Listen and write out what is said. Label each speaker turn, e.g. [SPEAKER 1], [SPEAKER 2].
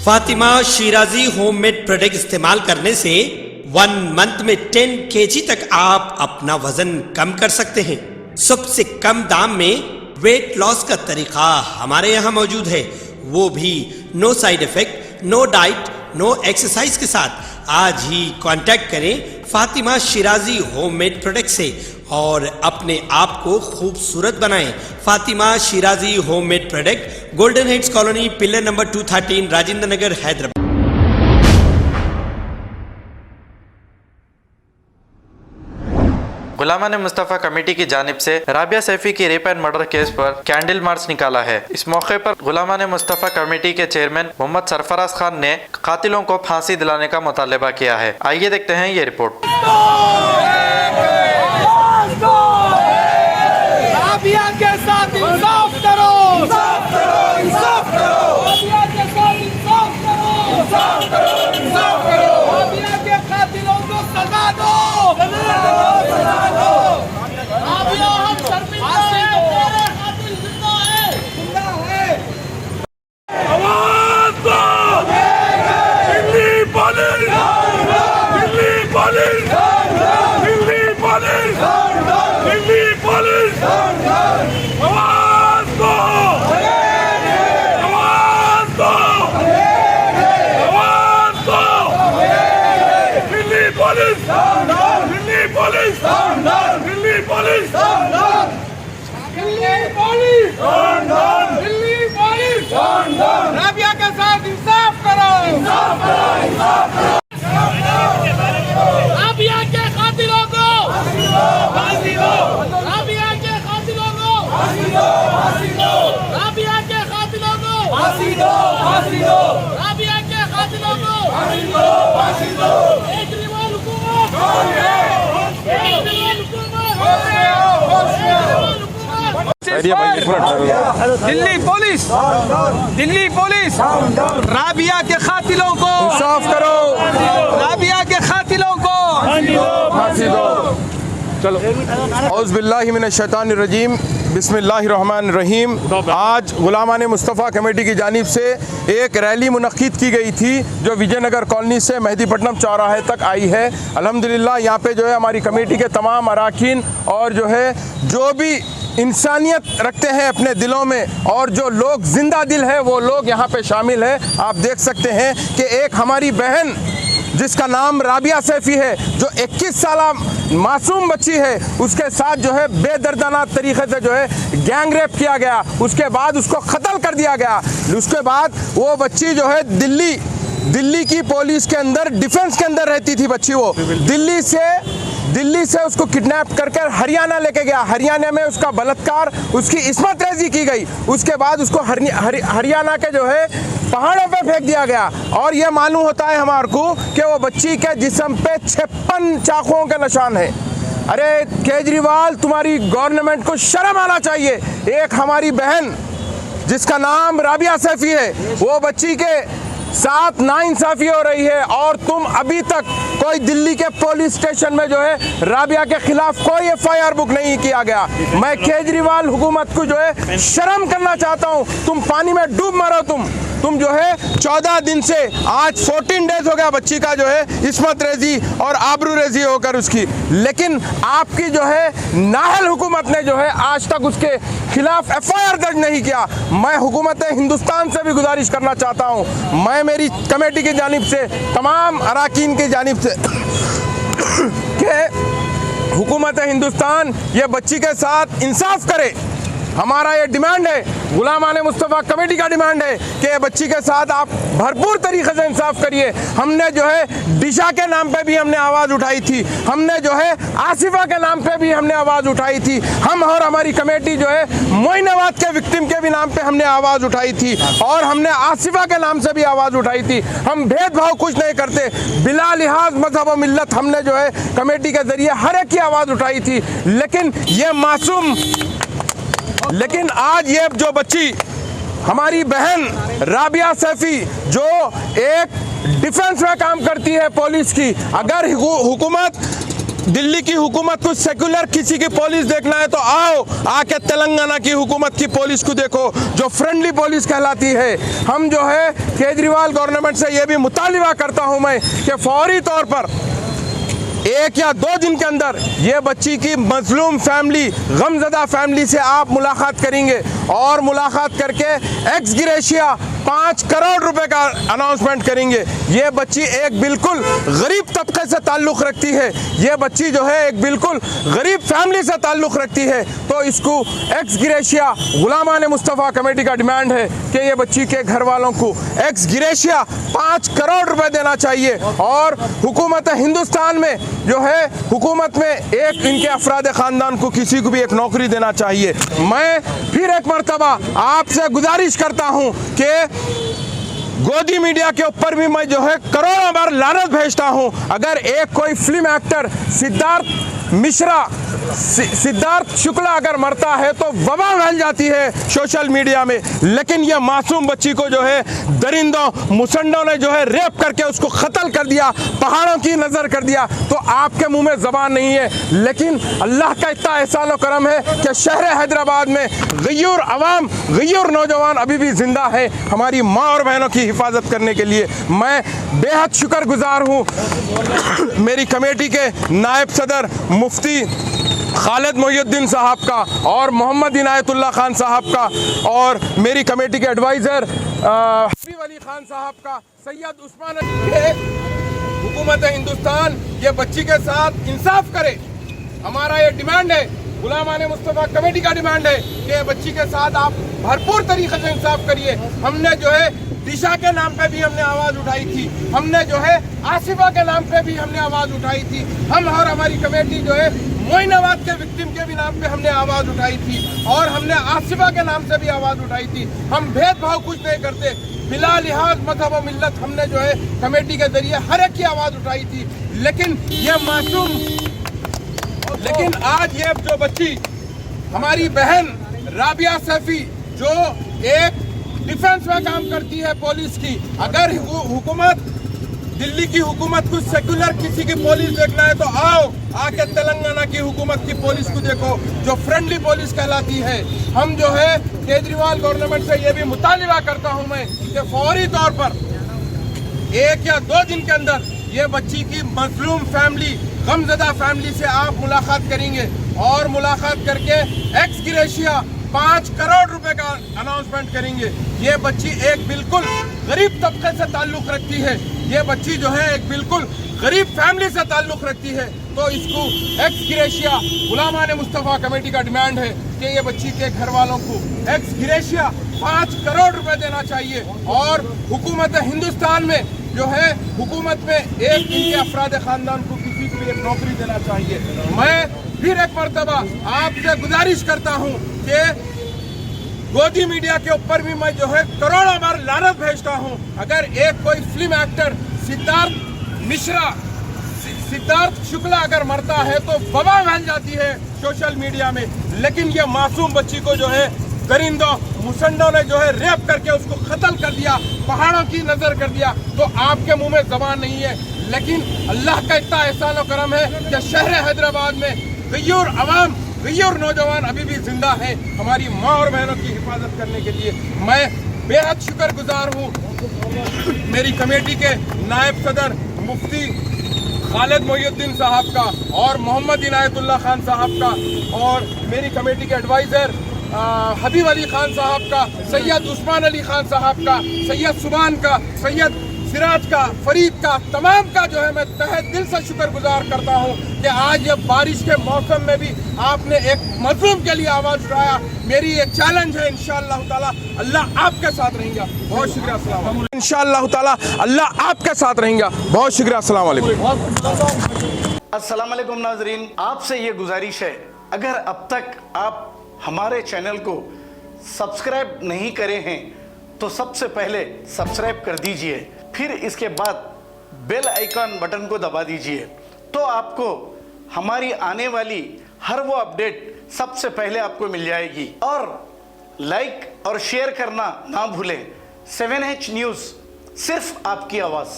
[SPEAKER 1] Fatima Shirazi homemade product इस्तेमाल करने से 1 मंथ में 10 kg तक आप अपना वजन कम कर सकते हैं। सबसे कम दाम में वेट लॉस का तरीका हमारे यहाँ मौजूद है, वो भी no side effect, no diet, no exercise के साथ। आज ही कांटेक्ट करें फातिमा शिराजी होममेड प्रोडक्ट से और अपने आप को खूबसूरत बनाएं। Fatima Shirazi homemade product, Golden Heads colony, pillar number 213, Rajendra Nagar, Hyderabad.
[SPEAKER 2] Gulaman Mustafa committee की जानिब से राबिया सैफी की रेप एंड मर्डर केस पर कैंडल मार्च निकाला है। इस मौके पर गुलामान मुस्तफ़ा कमेटी के चेयरमैन मोहम्मद सरफराज खान ने कातिलों को फांसी दिलाने का मुतालबा किया है। आइए देखते हैं ये रिपोर्ट।
[SPEAKER 3] राबिया के साथ इंसाफ करो, इंसाफ करो, इंसाफ करो। राबिया के साथ इंसाफ करो, इंसाफ करो, इंसाफ करो। राबिया के कातिलों को सजा दो, सजा दो। राबिया हम शर्मिंदा हैं, तेरे कातिल जिंदा है, जिंदा है। आवाज दो, Delhi police, Delhi police, Delhi police, Delhi police. आवाज दो, आवाज दो, आवाज दो। Delhi police, Delhi police, Delhi police, Delhi police, Delhi police. Rabia के साथ इंसाफ करो, इंसाफ करो, इंसाफ करो। राबिया के कातिलों को फांसी दो, राबिया के कातिलों को फांसी दो, फांसी दो। राबिया के कातिलों को फांसी दो, फांसी दो। राबिया के कातिलों को फांसी दो, फांसी दो। केजरीवाल हुकूमत, केजरीवाल हुकूमत। दिल्ली पुलिस, दिल्ली पुलिस, राबिया के कातिलों को इंसाफ करो, राबिया के कातिलों को फांसी दो।
[SPEAKER 4] चलो औज़ बिल्लाहि मिनश शैतानिर रजीम, बिस्मिल्लाहिर्रहमानिर्रहीम। आज गुलामान मुस्तफ़ा कमेटी की जानिब से एक रैली मुनक्किद की गई थी जो विजयनगर कॉलोनी से मेहदीपट्टनम चौराहे तक आई है। अल्हम्दुलिल्लाह यहाँ पे जो है हमारी कमेटी के तमाम अराकीन और जो भी इंसानियत रखते हैं अपने दिलों में और जो लोग जिंदा दिल है वो लोग यहाँ पे शामिल है। आप देख सकते हैं कि एक हमारी बहन जिसका नाम राबिया सैफी है, जो 21 साल मासूम बच्ची है, उसके साथ जो है बेदर्दाना तरीके से जो है गैंग रेप किया गया। उसके बाद उसको कत्ल कर दिया गया। उसके बाद वो बच्ची जो है दिल्ली की पुलिस के अंदर डिफेंस के अंदर रहती थी बच्ची। वो दिल्ली से उसको किडनैप करके हरियाणा लेके गया। हरियाणा में उसका बलात्कार, उसकी इस्मत रेजी की गई। उसके बाद उसको हरियाणा के जो है पहाड़ों पे फेंक दिया गया। और ये मालूम होता है हमारे को कि वो बच्ची के जिस्म पे 56 चाकुओं के निशान है। अरे केजरीवाल, तुम्हारी गवर्नमेंट को शर्म आना चाहिए। एक हमारी बहन जिसका नाम राबिया सैफी है, वो बच्ची के साथ नाइंसाफी हो रही है और तुम अभी तक कोई दिल्ली के पुलिस स्टेशन में जो है राबिया के खिलाफ कोई FIR बुक नहीं किया गया। मैं केजरीवाल हुकूमत को जो है शर्म करना चाहता हूँ। तुम पानी में डूब मरो। तुम जो है 14 दिन से आज 14 डेज हो गया बच्ची का जो है इस्मत रेजी और आबरू रेजी होकर उसकी, लेकिन आपकी जो है नाहल हुकूमत ने जो है आज तक उसके खिलाफ FIR दर्ज नहीं किया। मैं हुकूमत हिंदुस्तान से भी गुजारिश करना चाहता हूँ, मैं मेरी कमेटी की जानिब से, तमाम अराकीन की जानिब से कि हुकूमत हिंदुस्तान ये बच्ची के साथ इंसाफ करे। हमारा ये डिमांड है, गुलामान मुस्तफ़ा कमेटी का डिमांड है कि बच्ची के साथ आप भरपूर तरीके से इंसाफ करिए। हमने जो है दिशा के नाम पे भी हमने आवाज़ उठाई थी, हमने जो है आसिफा के नाम पे भी हमने आवाज़ उठाई थी। हम और हमारी कमेटी जो है मोइनाबाद के विक्टिम के भी नाम पे हमने आवाज़ उठाई थी और हमने आसिफा के नाम से भी आवाज़ उठाई थी। हम भेदभाव कुछ नहीं करते, बिला लिहाज मजहब और मिल्लत हमने जो है कमेटी के ज़रिए हर एक की आवाज़ उठाई थी। लेकिन आज ये जो बच्ची हमारी बहन राबिया सैफी जो एक डिफेंस में काम करती है पुलिस की, अगर हुकूमत दिल्ली की हुकूमत को सेकुलर किसी की पुलिस देखना है तो आओ, आके तेलंगाना की हुकूमत की पुलिस को देखो जो फ्रेंडली पुलिस कहलाती है। हम जो है केजरीवाल गवर्नमेंट से ये भी मुतालिबा करता हूँ मैं कि फौरी तौर पर 1 या 2 दिन के अंदर ये बच्ची की मजलूम फैमिली, गमज़दा फैमिली से आप मुलाकात करेंगे और मुलाकात करके एक्स ग्रेशिया 5 करोड़ रुपए का अनाउंसमेंट करेंगे। ये बच्ची एक बिल्कुल गरीब तबके से ताल्लुक़ रखती है, ये बच्ची जो है एक बिल्कुल गरीब फैमिली से ताल्लुक़ रखती है, तो इसको एक्स ग्रेशिया गुलामाने मुस्तफ़ा कमेटी का डिमांड है कि ये बच्ची के घर वालों को एक्स ग्रेशिया 5 करोड़ रुपए देना चाहिए। और हुकूमत हिंदुस्तान में जो है हुकूमत में एक इनके अफराद ख़ानदान को किसी को भी एक नौकरी देना चाहिए। मैं फिर एक मरतबा आपसे गुजारिश करता हूँ कि गोदी मीडिया के ऊपर भी मैं जो है करोड़ों बार लानत भेजता हूँ। अगर एक कोई फिल्म एक्टर सिद्धार्थ शुक्ला अगर मरता है तो वबा फैल जाती है सोशल मीडिया में, लेकिन यह मासूम बच्ची को जो है दरिंदों मुसंडों ने जो है रेप करके उसको कत्ल कर दिया, पहाड़ों की नज़र कर दिया, तो आपके मुंह में ज़बान नहीं है। लेकिन अल्लाह का इतना एहसान और करम है कि शहर हैदराबाद में गयूर अवाम, गयूर नौजवान अभी भी ज़िंदा है हमारी माँ और बहनों की हिफाजत करने के लिए। मैं बेहद शुक्रगुजार हूँ मेरी कमेटी के नायब सदर मुफ्ती खालिद मोहिउद्दीन साहब का और मोहम्मद इनायतुल्लाह खान साहब का और मेरी कमेटी के एडवाइज़र हबीब अली खान साहब का, सैयद उस्मान हुकूमत हिंदुस्तान ये बच्ची के साथ इंसाफ करे। हमारा ये डिमांड है, गुलामाने मुस्तफ़ा कमेटी का डिमांड है कि बच्ची के साथ आप भरपूर तरीके से इंसाफ करिए। हमने जो है दिशा के नाम पे भी हमने आवाज़ उठाई थी, हमने जो है आसिफा के नाम पे भी हमने आवाज़ उठाई थी, हम और हमारी कमेटी जो है मोइनाबाद के विक्टिम के भी नाम पे हमने आवाज़ उठाई थी और हमने आसिफा के नाम से भी आवाज़ उठाई थी। हम भेदभाव कुछ नहीं करते, बिला लिहाज मजहब और मिल्लत हमने जो है कमेटी के जरिए हर एक की आवाज़ उठाई थी। लेकिन ये मासूम, लेकिन आज ये जो बच्ची हमारी बहन राबिया सैफी जो एक डिफेंस में काम करती है पुलिस की, अगर हुकूमत दिल्ली की हुकूमत को सेकुलर किसी की पुलिस देखना है तो आओ, आके तेलंगाना की हुकूमत की पुलिस को देखो जो फ्रेंडली पुलिस कहलाती है। हम जो है केजरीवाल गवर्नमेंट से ये भी मुतालिबा करता हूँ मैं कि फौरी तौर पर 1 या 2 दिन के अंदर ये बच्ची की मजलूम फैमिली, गमज़दा फैमिली से आप मुलाकात करेंगे और मुलाकात करके एक्स ग्रेशिया 5 करोड़ रुपए का अनाउंसमेंट करेंगे। ये बच्ची एक बिल्कुल गरीब तबके से ताल्लुक़ रखती है, ये बच्ची जो है एक बिल्कुल गरीब फैमिली से ताल्लुक़ रखती है, तो इसको एक्स ग्रेशिया गुलामाने मुस्तफ़ा कमेटी का डिमांड है कि ये बच्ची के घर वालों को एक्स ग्रेशिया 5 करोड़ रुपए देना चाहिए। और हुकूमत हिंदुस्तान में जो है हुकूमत में एक इनके अफराद ख़ानदान को किसी को एक नौकरी देना चाहिए। मैं फिर एक मरतबा आपसे गुजारिश करता हूँ कि गोदी मीडिया के ऊपर भी मैं जो है करोड़ों बार लानत भेजता हूँ। अगर एक कोई फिल्म एक्टर सिद्धार्थ शुक्ला अगर मरता है तो वबा फैल जाती है सोशल मीडिया में, लेकिन ये मासूम बच्ची को जो है दरिंदों मुसंडों ने जो है रेप करके उसको कत्ल कर दिया, पहाड़ों की नज़र कर दिया, तो आपके मुंह में ज़बान नहीं है। लेकिन अल्लाह का इतना एहसान और करम है कि शहर हैदराबाद में गयूर अवाम, गयूर नौजवान अभी भी जिंदा है हमारी माँ और बहनों की हिफाजत करने के लिए। मैं बेहद शुक्रगुजार हूँ मेरी कमेटी के नायब सदर मुफ्ती खालिद मोहिउद्दीन साहब का और मोहम्मद इनायतुल्लाह खान साहब का और मेरी कमेटी के एडवाइज़र हबीब अली खान साहब का, सैयद उस्मान अली खान साहब का, सैयद सुबान का, सैयद सिराज का, फरीद का, तमाम का जो है मैं तहे दिल से शुक्रगुजार करता हूँ कि आज ये बारिश के मौसम में भी आपने एक मजलूम के लिए आवाज़ उठाया। मेरी ये चैलेंज है, इंशाअल्लाह ताला अल्लाह आपके साथ रहेंगे। बहुत शुक्रिया, अस्सलाम वालेकुम। इंशाअल्लाह ताला अल्लाह आपके साथ रहेंगे। बहुत शुक्रिया, अस्सलाम वालेकुम।
[SPEAKER 5] अस्सलाम वालेकुम नाजरीन, आपसे ये गुजारिश है, अगर अब तक आप हमारे चैनल को सब्सक्राइब नहीं करे हैं तो सबसे पहले सब्सक्राइब कर दीजिए, फिर इसके बाद बेल आइकन बटन को दबा दीजिए, तो आपको हमारी आने वाली हर वो अपडेट सबसे पहले आपको मिल जाएगी। और लाइक और शेयर करना ना भूलें। 7H न्यूज़, सिर्फ आपकी आवाज़।